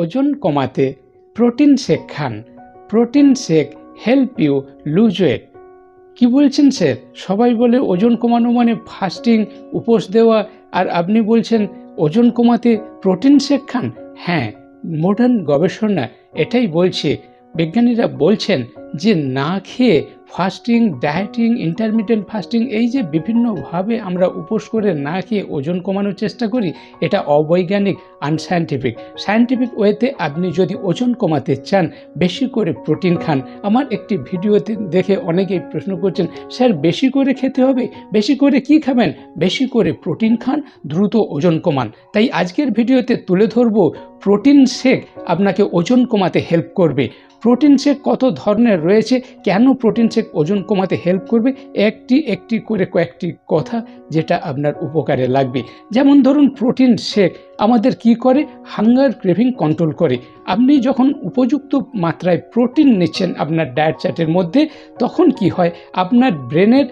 ওজন কমাতে protein shake খান। Protein shake help you lose weight. কি বলছেন স্যার? সবাই বলে ওজন কমানো মানে ফাস্টিং, উপোস দেওয়া, আর আপনি বলছেন ওজন কমাতে প্রোটিন শেক খান। হ্যাঁ, মডার্ন গবেষণা এটাই বলছে। বিজ্ঞানীরা বলছেন যে না খেয়ে ফাস্টিং, ডায়েটিং, ইন্টারমিটেন্ট ফাস্টিং, এই যে বিভিন্নভাবে আমরা উপোস করে না খেয়ে ওজন কমানোর চেষ্টা করি, এটা অবৈজ্ঞানিক, আনসায়েন্টিফিক। সায়েন্টিফিক ওয়েতে আপনি যদি ওজন কমাতে চান, বেশি করে প্রোটিন খান। আমার একটি ভিডিওতে দেখে অনেকেই প্রশ্ন করছেন, স্যার বেশি করে খেতে হবে? বেশি করে কি খাবেন? বেশি করে প্রোটিন খান, দ্রুত ওজন কমান। তাই আজকের ভিডিওতে তুলে ধরবো প্রোটিন শেক আপনাকে ওজন কমাতে হেল্প করবে। প্রোটিন শেক কত ধরনের রয়েছে, কেন প্রোটিন শেক ওজন কমাতে হেল্প করবে, একটি করে কয়েকটি কথা যেটা আপনার উপকারে লাগবে। যেমন ধরুন, প্রোটিন শেক আমাদের কি করে? হাঙ্গার ক্রেভিং কন্ট্রোল করে। আপনি যখন উপযুক্ত মাত্রায় প্রোটিন নিচ্ছেন আপনার ডায়েট চার্টের মধ্যে, তখন কি হয়? আপনার ব্রেনের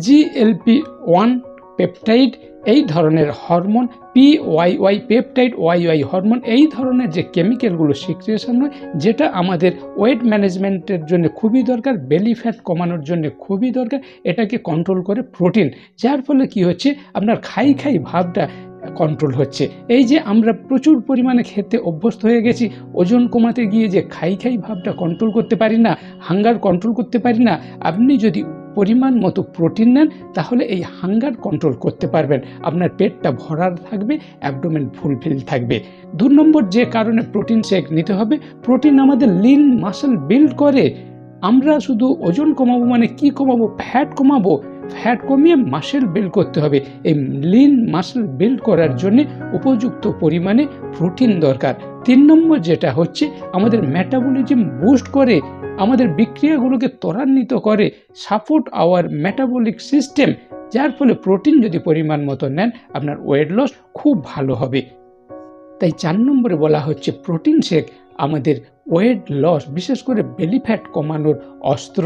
GLP-1 পেপটাইড, এই ধরনের hormone, PYY peptide, YY hormone, এই ধরনের যে কেমিক্যালগুলো সিক্রিয়েশন হয়, যেটা আমাদের ওয়েট ম্যানেজমেন্টের জন্য খুবই দরকার, বেলি ফ্যাট কমানোর জন্য খুবই দরকার, এটাকে কন্ট্রোল করে প্রোটিন। যার ফলে কি হচ্ছে? আপনার খাই ভাবটা কন্ট্রোল হচ্ছে। এই যে আমরা প্রচুর পরিমাণে খেতে অভ্যস্ত হয়ে গেছি, ওজন কমাতে গিয়ে যে খাই ভাবটা কন্ট্রোল করতে পারি না, হাঙ্গার কন্ট্রোল করতে পারি না, আপনি যদি পরিমাণ মতো প্রোটিন নেন, তাহলে এই হাঙ্গার কন্ট্রোল করতে পারবেন। আপনার পেটটা ভরা থাকবে, অ্যাবডোমেন ফুলফিল থাকবে। 2 নম্বর যে কারণে প্রোটিন শেক নিতে হবে, প্রোটিন আমাদের লিন মাসল বিল্ড করে। আমরা শুধু ওজন কমাবো মানে কি কমাবো? ফ্যাট কমাবো। ফ্যাট কমিয়ে মাসেল বিল্ড করতে হবে। এই লিন মাসল বিল্ড করার জন্য উপযুক্ত পরিমাণে প্রোটিন দরকার। 3 নম্বর যেটা হচ্ছে, আমাদের মেটাবলিজম বুস্ট করে, আমাদের বিক্রিয়াগুলোকে ত্বরান্বিত করে, সাপোর্ট আওয়ার মেটাবলিক সিস্টেম। যার ফলে প্রোটিন যদি পরিমাণ মতো নেন, আপনার ওয়েট লস খুব ভালো হবে। তাই 4 নম্বরে বলা হচ্ছে প্রোটিন শেক আমাদের ওয়েট লস, বিশেষ করে বেলি ফ্যাট কমানোর অস্ত্র।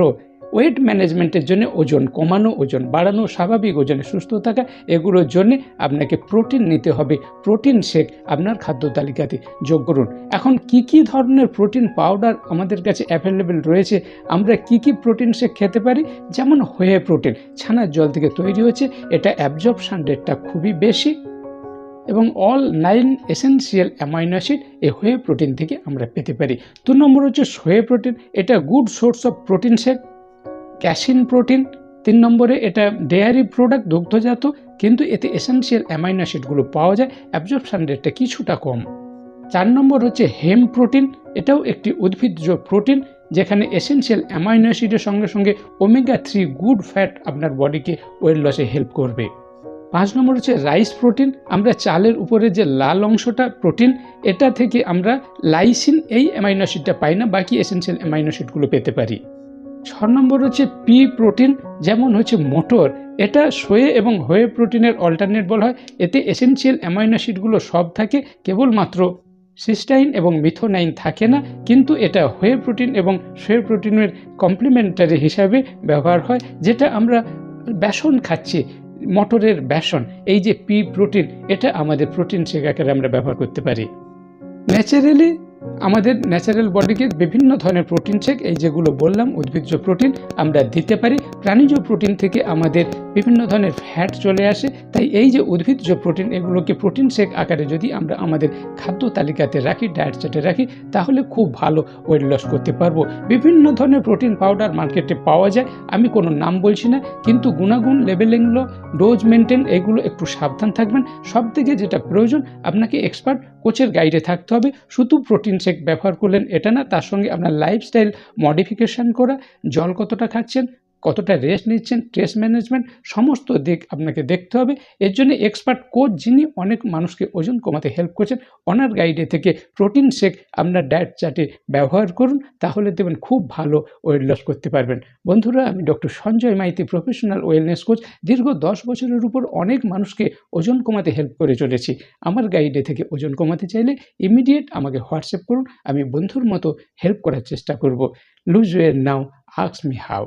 ওয়েট ম্যানেজমেন্টের জন্য ওজন কমানো, ওজন বাড়ানো, স্বাভাবিক ওজনে সুস্থ থাকা, এগুলোর জন্য আপনাকে প্রোটিন নিতে হবে। প্রোটিন শেক আপনার খাদ্য তালিকাতে যোগ করুন। এখন কি ধরনের প্রোটিন পাউডার আমাদের কাছে অ্যাভেলেবেল রয়েছে, আমরা কি প্রোটিন শেক খেতে পারি? যেমন হোয়ে প্রোটিন, ছানার জল থেকে তৈরি হচ্ছে, এটা অ্যাবজর্পশন রেটটা খুবই বেশি, এবং অল 9 এসেনশিয়াল অ্যামাইনো অ্যাসিড এই হোয়ে প্রোটিন থেকে আমরা পেতে পারি। 2 নম্বর হচ্ছে সোয়ে প্রোটিন, এটা good source of protein shake. Casein protein 3 নম্বরে, এটা ডেয়ারি প্রোডাক্ট, দুগ্ধজাত, কিন্তু এতে এসেনশিয়াল অ্যামাইনো অ্যাসিডগুলো পাওয়া যায়, অ্যাবজর্পশন রেটটা কিছুটা কম। 4 নম্বর হচ্ছে হেম প্রোটিন, এটাও একটি উদ্ভিজ্জ প্রোটিন, যেখানে এসেনশিয়াল অ্যামাইনো অ্যাসিডের সঙ্গে ওমেগা 3 গুড ফ্যাট আপনার বডিকে ওয়েট লসে হেল্প করবে। 5 নম্বর হচ্ছে রাইস প্রোটিন, আমরা চালের উপরে যে লাল অংশটা প্রোটিন, এটা থেকে আমরা লাইসিন এই অ্যামাইনো অ্যাসিডটা পাই না, বাকি এসেনশিয়াল অ্যামাইনো অ্যাসিডগুলো পেতে পারি। 6 নম্বর হচ্ছে পি প্রোটিন, যেমন হচ্ছে মটর, এটা সোয়ে এবং হোয়ে প্রোটিনের অল্টারনেট বলা হয়। এতে এসেনশিয়াল অ্যামাইনো অ্যাসিডগুলো সব থাকে, কেবলমাত্র সিস্টাইন এবং মিথোনাইন থাকে না, কিন্তু এটা হোয়ে প্রোটিন এবং সোয়ে প্রোটিনের কমপ্লিমেন্টারি হিসাবে ব্যবহার হয়। যেটা আমরা বেসন খাচ্ছি, মটরের বেসন, এই যে পি প্রোটিন, এটা আমাদের প্রোটিন শেক আকারে আমরা ব্যবহার করতে পারি। ন্যাচারালি আমাদের ন্যাচারাল বডিকে বিভিন্ন ধরনের প্রোটিন শেক, এই যেগুলো বললাম উদ্ভিজ্জ প্রোটিন, আমরা দিতে পারি। প্রাণীজ প্রোটিন থেকে আমাদের বিভিন্ন ধরনের ফ্যাট চলে আসে, তাই এই যে উদ্ভিজ্জ প্রোটিন, এগুলোকে প্রোটিন শেক আকারে যদি আমরা আমাদের খাদ্য তালিকাতে রাখি, ডায়েট চার্টে রাখি, তাহলে খুব ভালো ওয়েট লস করতে পারবো। বিভিন্ন ধরনের প্রোটিন পাউডার মার্কেটে পাওয়া যায়, আমি কোনো নাম বলছি না, কিন্তু গুণাগুণ, লেবেলিং, ডোজ মেনটেন, এগুলো একটু সাবধান থাকবেন। সব থেকে যেটা প্রয়োজন, আপনাকে এক্সপার্ট কোচের গাইডে থাকতে হবে। শুধু প্রোটিন শেক ব্যবহার করলেন এটা না, তার সঙ্গে আপনার লাইফস্টাইল মডিফিকেশান করা, জল কতটা খাচ্ছেন, কতটা রেস্ট নিচ্ছেন, স্ট্রেস ম্যানেজমেন্ট, সমস্ত দিক আপনাকে দেখতে হবে। এর জন্য এক্সপার্ট কোচ, যিনি অনেক মানুষকে ওজন কমাতে হেল্প করছেন, ওনার গাইডে থেকে প্রোটিন শেক আপনার ডায়েট চার্টে ব্যবহার করুন, তাহলে দেখবেন খুব ভালো ওয়েট লস করতে পারবেন। বন্ধুরা, আমি doctor Sanjay Maiti, professional wellness coach. দীর্ঘ 10 বছরের উপর অনেক মানুষকে ওজন কমাতে হেল্প করে চলেছি। আমার গাইডে থেকে ওজন কমাতে চাইলে ইমিডিয়েট আমাকে হোয়াটসঅ্যাপ করুন, আমি বন্ধুর মতো হেল্প করার চেষ্টা করব। Lose weight now, ask me how.